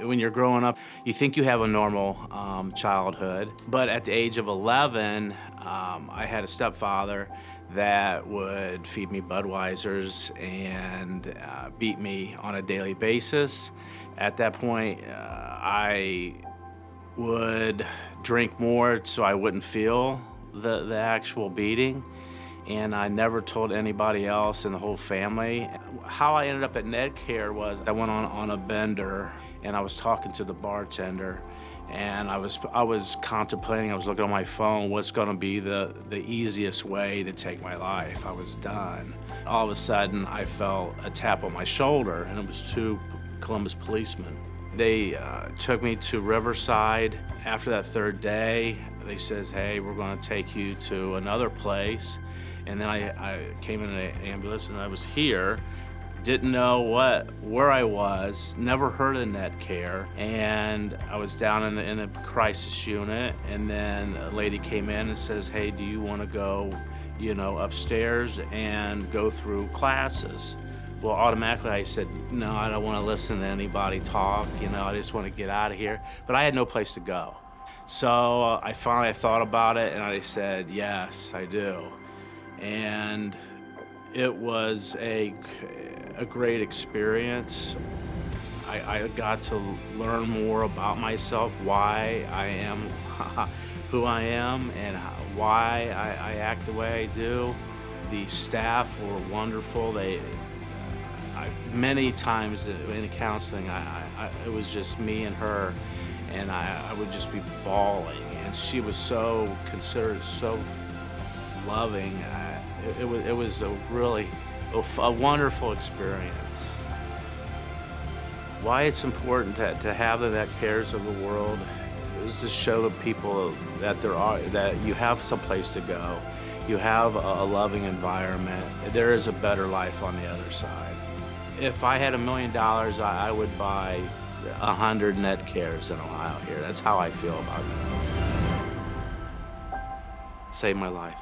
When you're growing up, you think you have a normal childhood, but at the age of 11, I had a stepfather that would feed me Budweisers and beat me on a daily basis. At that point, I would drink more so I wouldn't feel the actual beating. And I never told anybody else in the whole family. How I ended up at NetCare was I went on a bender and I was talking to the bartender, and I was contemplating, I was looking on my phone, what's gonna be the easiest way to take my life. I was done. All of a sudden I felt a tap on my shoulder, and it was two Columbus policemen. They took me to Riverside. After that third day, they says, hey, we're gonna take you to another place. And then I came in an ambulance and I was here. Didn't know where I was, never heard of NetCare. And I was down in the crisis unit, and then a lady came in and says, hey, do you wanna go, upstairs and go through classes? Well, automatically I said, no, I don't wanna listen to anybody talk, I just wanna get out of here. But I had no place to go. So I finally thought about it and I said, yes, I do. And it was a great experience. I got to learn more about myself, why I am who I am, and why I act the way I do. The staff were wonderful. Many times in counseling, it was just me and her, and I would just be bawling. And she was so considerate, so loving. It was a really wonderful experience. Why it's important to have the NetCares of the world is to show the people that that you have some place to go. You have a loving environment. There is a better life on the other side. If I had $1 million, I would buy 100 NetCares in Ohio here. That's how I feel about it. Saved my life.